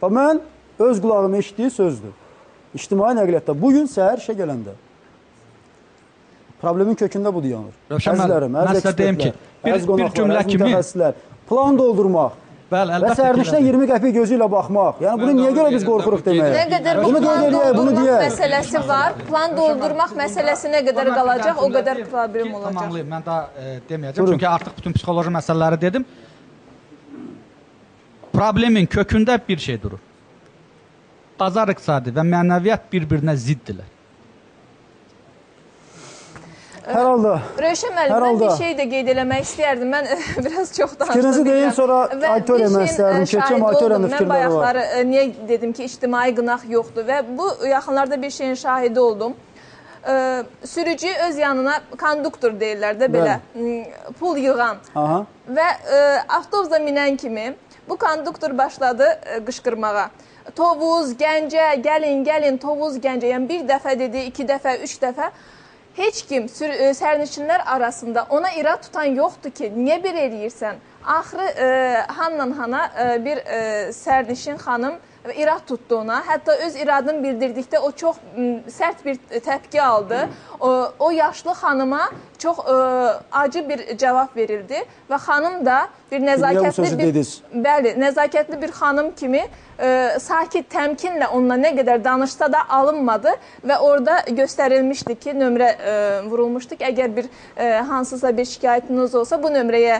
Mən öz qulağım eşitdiyi sözdür. İctimai nəqliyyatda bugün səhər işə gələndə. Problemin kökündə budur yanır. Əzizlərim, əziz ekspertlər, əziz qonaqlar, əziz mütəxəssislər, plan doldurmaq. Və sərnişinə 20 qəpik gözü ilə baxmaq. Yəni bunu niyə görə biz qorxuruq deməyə? Nə qədər bu plan doldurmaq məsələsi var, plan doldurmaq məsələsi nə qədər qalacaq, o qədər problem olacaq. Tamamlayım, mən daha deməyəcəm, çünki artıq bütün psixoloji məsələləri dedim. Problemin kökündə bir şey durur. Bazar iqtisadi və mənəviyyat bir-birinə ziddirlər. Hər halda. Rövşən müəllim, mən bir şey də qeyd eləmək istəyərdim. Mən biraz çox danışdım. Fikrinizi deyin, sonra auditoriya mən istərdim. Keçəm auditoriyanın fikirləri var. Mən bayaqları niyə dedim ki, ictimai qınaq yoxdur və bu yaxınlarda bir şeyin şahidi oldum. Sürücü öz yanına konduktor deyirlər də belə, pul yığan və avtobusda minən kimi bu konduktor başladı qışqırmağa. Tovuz, Gəncə, gəlin, Tovuz, Gəncə. Yəni bir dəfə dedi, 2 dəfə, 3 dəfə. Heç kim sərnişinlər arasında ona irad tutan yoxdur ki, niyə bir eləyirsən? Axırı Hanla bir sərnişin xanım irad tutdu ona. Hətta öz iradını bildirdikdə o çox sərt bir təpki aldı. O yaşlı xanıma çox acı bir cavab verildi və xanım da bir nəzakətli bir xanım kimi sakit, təmkinlə onunla nə qədər danışsa da alınmadı və orada göstərilmişdi ki, nömrə vurulmuşdu ki, əgər bir hansısa bir şikayətiniz olsa bu nömrəyə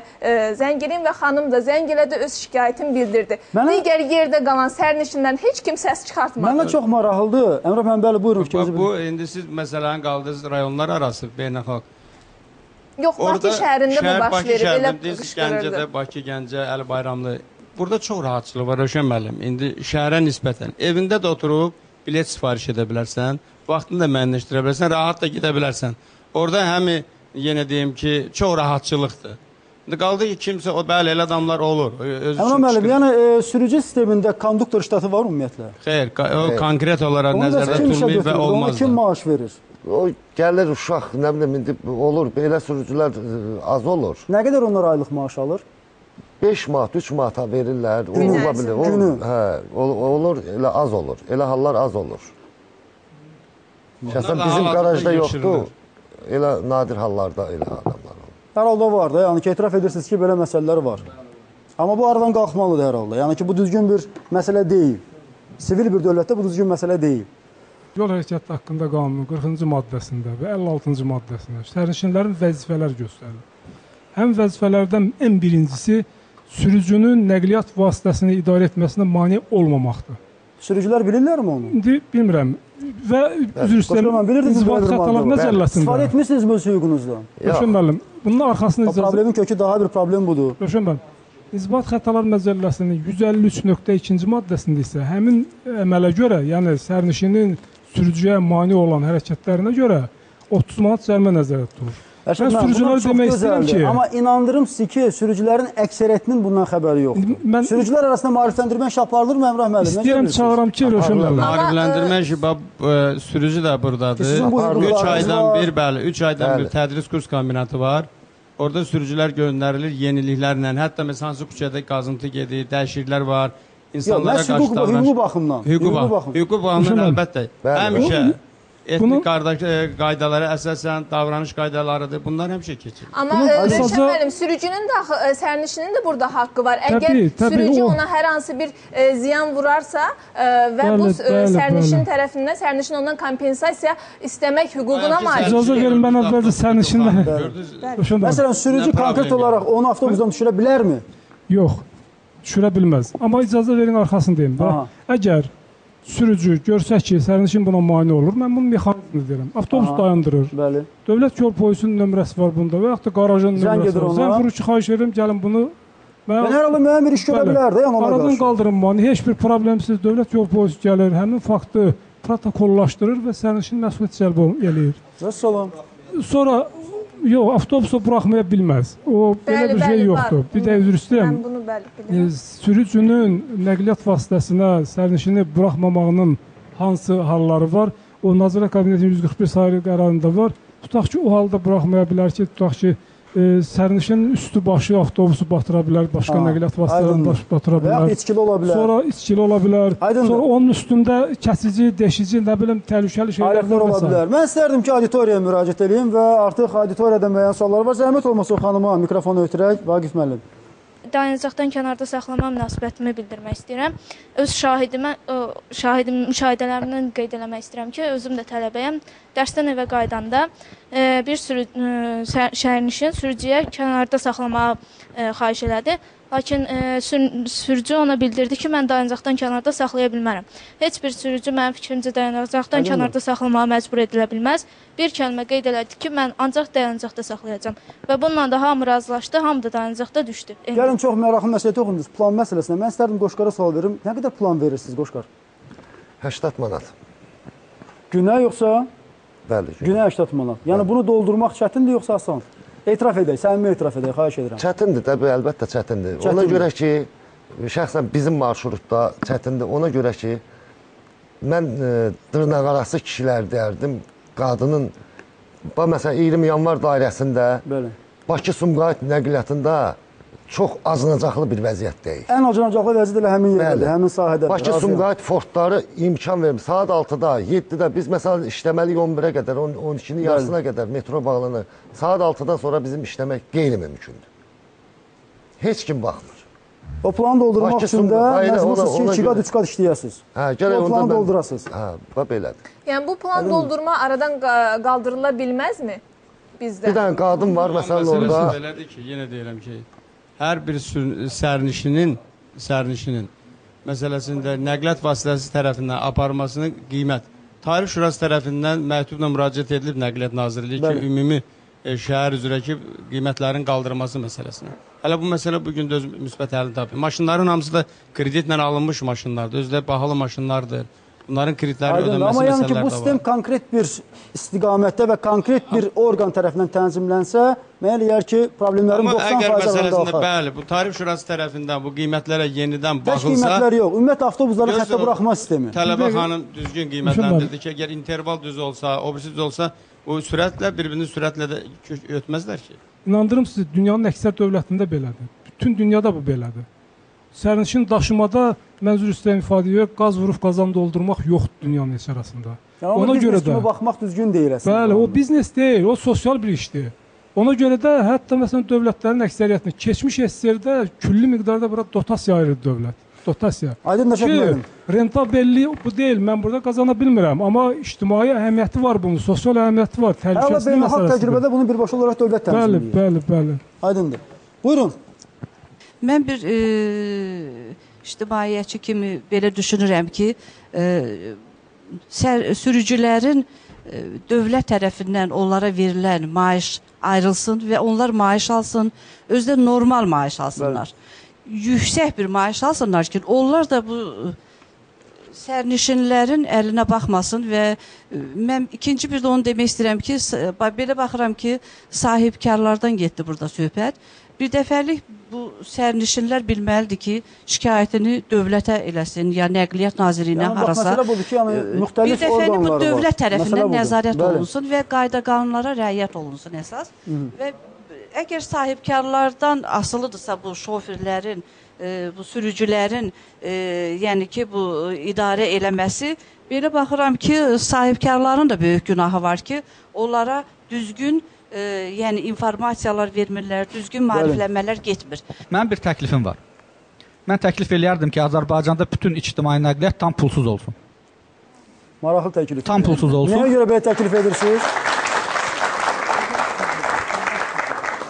zəng edin və xanım da zəng elədi, öz şikayətini bildirdi. Digər yerdə qalan sərnişinlərin heç kim səs çıxartmadı. Mənə çox maraqlıdır. Əmrah müəllim, bəli, buyurun fikrinizi. Bu, indi siz məsələni qaldınız rayonlar arası, beynəlxalq. Yox, Bakı şəhərində bu baş verir, elə qışqırırdı. Gəncədə, Bakı, Gəncə, Əli Bayramlı. Burada çox rahatçılıq var, Rövşən müəllim. İndi şəhərə nisbətən evində də oturub bilet sifariş edə bilərsən, vaxtını da müəyyənləşdirə bilərsən, rahat da gedə bilərsən. Orada həmi, yenə deyim ki, çox rahatçılıqdır. İndi qaldı ki, kimsə, bəli, elə adamlar olur. Əmrah müəllim, yəni sürücü sistemində konduktor ştatı var ümumiyyətlə? Xeyr, o konkret olaraq nəzərdə tutulmayıb və olmazdı. Ona kim maaş verir? O gəlir uşaq, nə bilim, indi olur, belə sürücülər az olur. Nə qədər onlar aylıq maaş alır? 5 manat, 3 manata verirlər. Günü. Hə, olur, elə az olur. Elə hallar az olur. Şəxsən bizim qarajda yoxdur. Elə nadir hallarda elə adamlar olur. Hər halda var da, yəni ki, etiraf edirsiniz ki, belə məsələlər var. Amma bu aradan qalxmalıdır hər halda. Yəni ki, bu düzgün bir məsələ deyil. Sivil bir dövlətdə bu düzgün məsələ deyil. Yol hərəkəti haqqında qanunun 40-cı maddəsində və 56-cı maddəsində sərnişinlərin vəzifələr göstərilir. Həm vəzifələrdən ən birincisi sürücünün nəqliyyat vasitəsini idarə etməsinə mane olmamaqdır. Sürücülər bilirlərmi onu? İndi bilmirəm. Və üzr istəyirəm, inzibat xətalar məcəlləsində. İstifadə etmişsiniz bu hüququnuzdan? Rövşən müəllim, bunun arxasında icazə... Problemin kökü daha bir problem budur. Rövşən müəllim, İnzibat xətalar məcəlləsinin 153.2-ci maddəsində isə həmin əmələ görə, yəni sərnişinin sürücüyə mane olan hərəkətlərinə görə 30 manat cərimə nəzərdə tutulur. Mən sürücülərə demək istəyirəm ki... Amma inandırım sizi ki, sürücülərin əksəriyyətinin bundan xəbəri yoxdur. Sürücülər arasında maarifləndirmə iş aparılırmı Əmrah müəllim? İstəyirəm, çağıram ki, Rövşən müəllim. Maarifləndirmə işi sürücü də buradadır. 3 aydan bir, bəli, 3 aydan bir tədris kurs kombinatı var. Orada sürücülər göndərilir yeniliklərlə. Hətta məsələn, hansı küçədə qazıntı gedir, dəyişikliklər var. İnsanlara qarşı davranış. Hüquq baxımdan. Hüquq baxımdan əlbəttə. Həmişə etnik qaydalara əsasən davranış qaydalarıdır. Bunlar həmişə keçir. Amma Rövşən müəllim, sürücünün də, sərnişinin də burada haqqı var. Əgər sürücü ona hər hansı bir ziyan vurarsa və bu sərnişin tərəfindən, sərnişin ondan kompensasiya istəmək hüququna malik. İcazə verin, mən əvvəlcə sərnişinlə... Məsələn, sürücü konkret olaraq onu avtobusdan düşürə bilərmi? Yox, düşürə bilməz. Amma icazə verin arxasındayım. Əgər sürücü görsə ki, sərnişin buna mane olur, mən bunun mexanizmini deyirəm. Avtobus dayandırır. Dövlət yol polisin nömrəsi var bunda və yaxud da qarajın nömrəsi var. Zəng vurur ki, xahiş edirəm, gəlin bunu... Yəni, hər halda müəyyən bir iş görə bilər də, yəni ona qarşı. Aradan qaldırın mane, heç bir problemsiz dövlət yol polisi gəlir, həmin faktı protokollaşdırır və sərnişin məsuliyyət cəlb eləyir. Vəssalam. Sonra, yox, avtobusu buraxmaya bilməz. O, belə bir şey yoxdur. Bir də üzr istəyirəm. Mən bunu bilirəm. Sürücünün nəqliyyat vasitəsinə sərnişini buraxmamağının hansı halları var? O, Nazirlər Kabinetinin 141 sayılı qərarında var. Tutaq ki, o halda buraxmaya bilər ki, tutaq ki, sərnişinin üstü başı avtobusu batıra bilər, başqa nəqliyyat vasitələrini batıra bilər. Və ya içkili ola bilər. Sonra içkili ola bilər. Sonra onun üstündə kəsici, deşici, nə bilim, təhlükəli şeylər ola bilər. Mən istərdim ki, auditoriyaya müraciət edeyim və artıq auditoriyada müəyyən suallar var. Zəhmət olmasa o xanıma mikrofonu ötürək. Vaqif müəllim. Dayanacaqdan kənarda saxlama münasibətimi bildirmək istəyirəm. Öz müşahidələrimdən qeyd eləmək istəyirəm ki, özüm də tələbəyəm. Dərsdən evə qaydanda bir sərnişin sürücüyə kənarda saxlamağı xahiş elədi. Lakin sürücü ona bildirdi ki, mən dayanacaqdan kənarda saxlaya bilmərəm. Heç bir sürücü mənim fikrimcə dayanacaqdan kənarda saxlamağa məcbur edilə bilməz. Bir kəlmə qeyd elədi ki, mən ancaq dayanacaqda saxlayacağam. Və bununla da hamı razılaşdı, hamı da dayanacaqda düşdü. Gəlin, çox maraqlı məsələ toxundunuz. Plan məsələsinə. Mən istərdim Qoşqara sual verim. Nə qədər plan verirsiniz Qoşqar? 80 manat. Günə yoxsa? Bəli. Günə 80 manat. Yəni bunu doldurmaq çətindir yoxsa asan? Etiraf edək, səmimi etiraf edək, xahiş edirəm. Çətindir, təbii, əlbəttə çətindir. Ona görə ki, şəxsən bizim marşrutda çətindir. Ona görə ki, mən dırnaqarası kişilər deyərdim, qadının, məsələn, 20 yanvar dairəsində Bakı-Sumqayıt nəqliyyatında çox acınacaqlı bir vəziyyətdəyik. Ən acınacaqlı vəziyyət elə həmin yerdədir, həmin sahədə. Bakı-Sumqayıt fortları imkan verir. Saat 6-da, 7-də biz məsələn işləməliyik 11-ə qədər, 12-nin yarısına qədər metro bağlanır. Saat 6-dan sonra bizim işləmək qeyri-mümkündür. Heç kim baxmır. O planı doldurmaq üçün də məcbursuz ki, 2 qat, 3 qat işləyəsiniz. O planı doldurasınız. Belədir. Yəni bu plan doldurma aradan qaldırıla bilməzmi bizdə? Bir dənə qadın var, məsələn orada. Belədir ki, yenə deyirəm ki, hər bir sərnişinin məsələsində nəqliyyat vasitəsi tərəfindən aparmasının qiymət Tarif Şurası tərəfindən məktubla müraciət edilib Nəqliyyat Nazirliyi ki, ümumi şəhər üzrə ki, qiymətlərin qaldırılması məsələsinə. Hələ bu məsələ bugün də öz müsbət həlini tapır. Maşınların hamısı da kreditlə alınmış maşınlardır, özləri bahalı maşınlardır. Bunların kreditləri ödənməsi məsələlər də var. Amma yəni ki, bu sistem konkret bir istiqamətdə və konkret bir orqan tərəfindən tənzimlənsə, mənə eləyər ki, problemlərin 90% arasında qalxar. Bəli, bu Tarif Şurası tərəfindən bu qiymətlərə yenidən baxılsa... Tək qiymətlər yox, ümumiyyətlə avtobusların xəttə buraxma sistemi. Tələbə xanım düzgün qiymətləndirdi ki, əgər interval düz olsa, obrisi düz olsa, o sürətlə, bir-birinin sürətlə də ötməzlər ki. İnandırım sizi, dünyanın əksər dövlətində belədir. Bütün dünyada bu belədir. Sərnişin daşımada mənzur üstəyən ifadəyə qaz vurub qazan doldurmaq yoxdur dünyanın heç arasında. Yəni ona biznes kimi baxmaq düzgün deyil əslində. Bəli, o biznes deyil, o sosial bir işdir. Ona görə də hətta məsələn dövlətlərin əksəriyyətini keçmiş SSR-də külli miqdarda bura dotasiya ayırır dövlət. Dotasiya. Aydın təşəkkür edirəm. Rentabelliyi bu deyil, mən burada qazana bilmirəm, amma ictimai əhəmiyyəti var bunun, sosial əhəmiyyəti var, təhlükəsizlik məsələsidir. Beynəlxalq təcrübədə bunu birbaşa olaraq dövlət təmsil edir. Bəli. Aydındır. Buyurun. Mən bir ictimaiyyətçi kimi belə düşünürəm ki, sürücülərin dövlət tərəfindən onlara verilən maaş ayrılsın və onlar maaş alsın, özdə normal maaş alsınlar. Yüksək bir maaş alsınlar ki, onlar da bu sərnişinlərin əlinə baxmasın və mən ikinci bir də onu demək istəyirəm ki, belə baxıram ki, sahibkarlardan getdi burada söhbət. Bir dəfəlik bu sərnişinlər bilməlidir ki, şikayətini dövlətə eləsin, ya Nəqliyyat Nazirliyinə harasa. Bir dəfəlik bu dövlət tərəfindən nəzarət olunsun və qayda qanunlara riayət olunsun əsas. Və əgər sahibkarlardan asılıdırsa bu şoferlərin, bu sürücülərin, yəni ki, bu idarə eləməsi, belə baxıram ki, sahibkarların da böyük günahı var ki, onlara düzgün yəni informasiyalar vermirlər, düzgün maariflənmələr getmir. Mənim bir təklifim var. Mən təklif eləyərdim ki, Azərbaycanda bütün ictimai nəqliyyat tam pulsuz olsun. Maraqlı təklif. Tam pulsuz olsun. Nəyə görə belə təklif edirsiniz?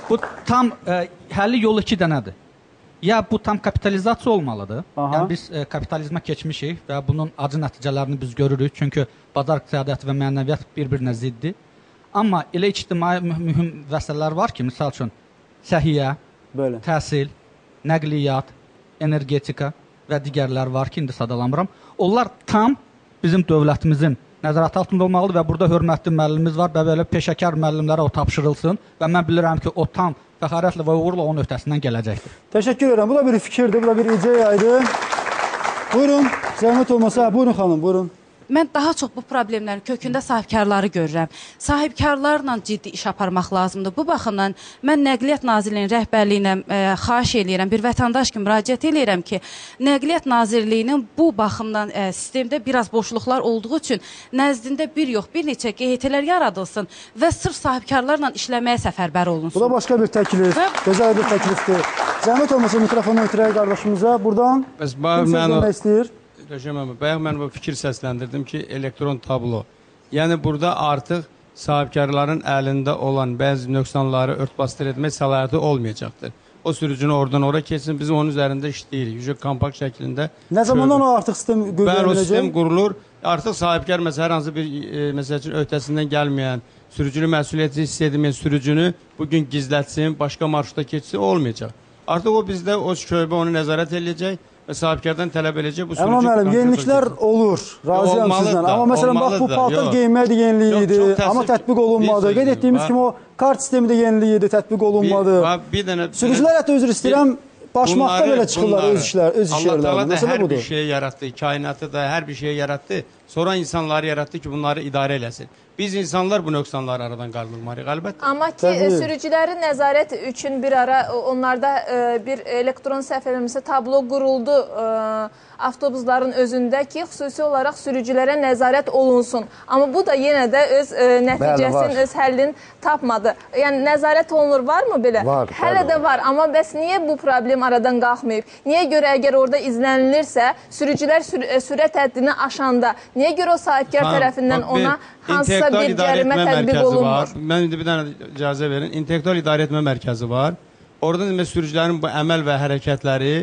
Bu tam həlli yolu iki dənədir. Ya bu tam kapitalizasiya olmalıdır. Yəni biz kapitalizmə keçmişik və bunun acı nəticələrini biz görürük. Çünki bazar iqtisadiyyatı və mənəviyyat bir-birinə ziddir. Amma elə ictimai mühüm vəsələlər var ki, misal üçün səhiyyə, təhsil, nəqliyyat, energetika və digərlər var ki, indi sadalamıram. Onlar tam bizim dövlətimizin nəzarət altında olmalıdır və burada hörmətli müəllimimiz var və belə peşəkar müəllimlərə o tapşırılsın və mən bilirəm ki, o tam fəxarətlə və uğurla onun öhdəsindən gələcəkdir. Təşəkkür edirəm. Bu da bir fikirdir, bu da bir ideyaydı. Buyurun, zəhmət olmasa, buyurun xanım, buyurun. Mən daha çox bu problemlərin kökündə sahibkarları görürəm. Sahibkarlarla ciddi iş aparmaq lazımdır. Bu baxımdan mən Nəqliyyat Nazirliyinin rəhbərliyinə xahiş eləyirəm, bir vətəndaş kimi müraciət eləyirəm ki, Nəqliyyat Nazirliyinin bu baxımdan sistemdə biraz boşluqlar olduğu üçün nəzdində bir yox, bir neçə QHT-lər yaradılsın və sırf sahibkarlarla işləməyə səfərbər olunsun. Bu da başqa bir təklif, gözəl bir təklifdir. Zəhmət olmasa mikrofonu ötürək qardaşımıza. Buradan kim söz demək istəyir? Bayaq mən bu fikir səsləndirdim ki, elektron tablo. Yəni burada artıq sahibkarların əlində olan bəzi nöqsanları örtbasdır etmək səlahiyyəti olmayacaqdır. O sürücünü oradan ora keçsin, biz onun üzərində işləyirik. Yüzük kompakt şəklində. Nə zamandan o artıq sistem qüvvəyə o sistem qurulur. Artıq sahibkar məsələ hər hansı bir məsələ üçün öhdəsindən gəlməyən, sürücünü məsuliyyəti hiss edilməyən sürücünü bugün gizlətsin, başqa marşruta keçsin, olmayacaq. Artıq o bizdə o şöbə onu nəzarət edəcək və sahibkardan tələb edəcək bu sürücü. Amma müəllim, yeniliklər olur, razıyam sizdən. Amma məsələn, bax bu paltar geyinmək də yeniliyi idi, amma tətbiq olunmadı. Qeyd etdiyimiz kimi o kart sistemi də yeniliyi idi, tətbiq olunmadı. Sürücülər hətta özür istəyirəm, başmaqda belə çıxırlar öz işlərlərini. Allah da hər bir şeyi yaratdı, kainatı da hər bir şeyi yaratdı. Sonra insanları yaratdı ki, bunları idarə eləsin. Biz insanlar bu nöqsanları aradan qaldırmalıyıq, əlbəttə. Amma ki, sürücülərin nəzarət üçün bir ara onlarda bir elektron səhv eləmirsə tablo quruldu avtobusların özündə ki, xüsusi olaraq sürücülərə nəzarət olunsun. Amma bu da yenə də öz nəticəsinin, öz həllini tapmadı. Yəni, nəzarət olunur, varmı belə? Var. Hələ də var. Amma bəs niyə bu problem aradan qalxmayıb? Niyə görə əgər orada izlənilirsə, sürücülər sürət həddini aşanda, niyə görə o sahibkar tərəfindən ona hansısa bir cərimə tətbiq olunmur? Mən indi bir dənə icazə verin. İntellektual idarə etmə mərkəzi var. Orada demək sürücülərin bu əməl və hərəkətləri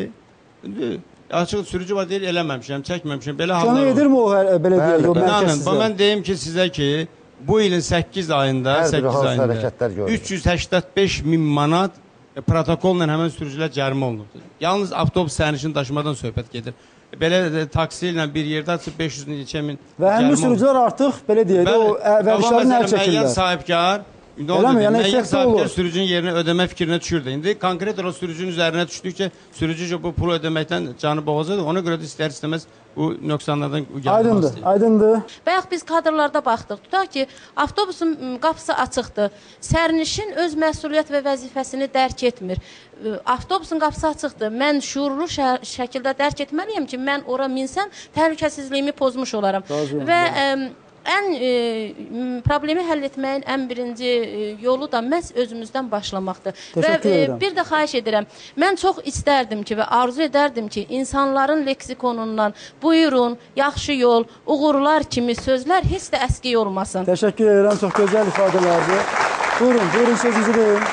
açıq sürücü var deyir, eləməmişəm, çəkməmişəm. Belə hallar olur. Canı edirmi o mərkəz sizə? Mən deyim ki, sizə ki, bu ilin 8 ayında 385 min manat protokolla həmən sürücülər cərimə olunubdur. Yalnız avtobus sərnişin daşımadan söhbət gedir. Belə taksi ilə bir yerdə 500 neçə min və həmin sürücülər artıq, belə deyək, o vərişlərin əl çəkirlər. Müəyyən sahibkar, müəyyən sahibkar sürücünün yerinə ödəmə fikrinə düşürdü. İndi konkret o sürücünün üzərinə düşdükcə sürücü bu pulu ödəməkdən canı boğazadır. Ona görə də istər-istəməz bu nöqsanlardan gəlmək istəyir. Aydındır. Bayaq biz kadrlarda baxdıq. Tutaq ki, avtobusun qapısı açıqdır. Sərnişin öz məsuliyyət və vəzifəsini dərk etmir. Avtobusun qapısı açıqdır. Mən şuurlu şəkildə dərk etməliyəm ki, mən ora minsəm, təhlükəsizliyimi pozmuş olaram. Və problemi həll etməyin ən birinci yolu da məhz özümüzdən başlamaqdır. Və bir də xahiş edirəm, mən çox istərdim ki və arzu edərdim ki, insanların leksikonundan buyurun, yaxşı yol, uğurlar kimi sözlər heç də əski olmasın. Təşəkkür edirəm, çox gözəl ifadələrdir. Buyurun sözünüzü deyin.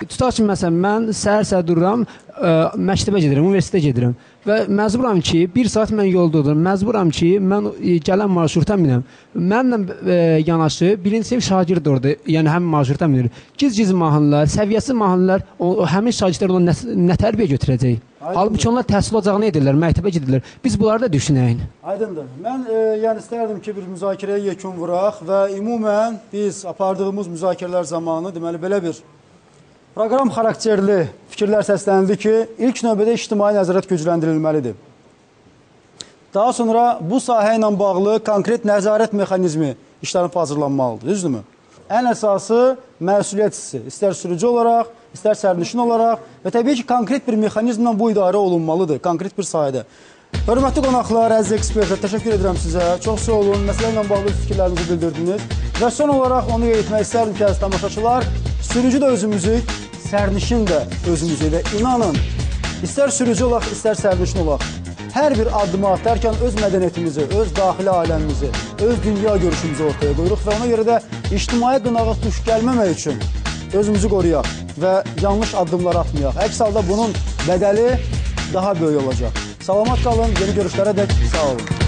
Tutaq ki, məsələn, mən səhər-səhər dururam, məktəbə gedirəm, universitetə gedirəm və məcburam ki, 1 saat mən yolda olurum, məcburam ki, mən gələn marşruta minəm. Mənlə yanaşı birinci sinif şagird orada, yəni həmin marşruta minir. Giz-giz mahnılar, səviyyəsiz mahnılar həmin şagirdlər ona nə tərbiyə götürəcək? Halbuki onlar təhsil ocağına edirlər, məktəbə gedirlər. Biz bunları da düşünəyin. Aydındır. Mən yəni istərdim ki, bir müzakirəyə yekun vuraq və ümumən biz apardığımız müzakirələr zamanı deməli belə bir proqram xarakterli fikirlər səslənildi ki, ilk növbədə ictimai nəzarət gücləndirilməlidir. Daha sonra bu sahə ilə bağlı konkret nəzarət mexanizmi işlərin hazırlanmalıdır, düzdürmü? Ən əsası məsuliyyət hissi, istər sürücü olaraq, istər sərnişin olaraq və təbii ki, konkret bir mexanizmlə bu idarə olunmalıdır, konkret bir sahədə. Hörmətli qonaqlar, əziz ekspertlər, təşəkkür edirəm sizə. Çox sağ olun, məsələ ilə bağlı fikirlərinizi bildirdiniz. Və son olaraq onu qeyd etmək istərdim ki, əziz tamaşaçılar, sürücü də özümüzük, sərnişin də özümüzük və inanın, istər sürücü olaq, istər sərnişin olaq, hər bir addımı atarkən öz mədəniyyətimizi, öz daxili aləmimizi, öz dünya görüşümüzü ortaya qoyuruq və ona görə də ictimai qınağa tuş gəlməmək üçün özümüzü qoruyaq və yanlış addımlar atmayaq. Əks halda bunun bədəli daha böyük olacaq. Salamat qalın, yeni görüşlərə dək sağ olun.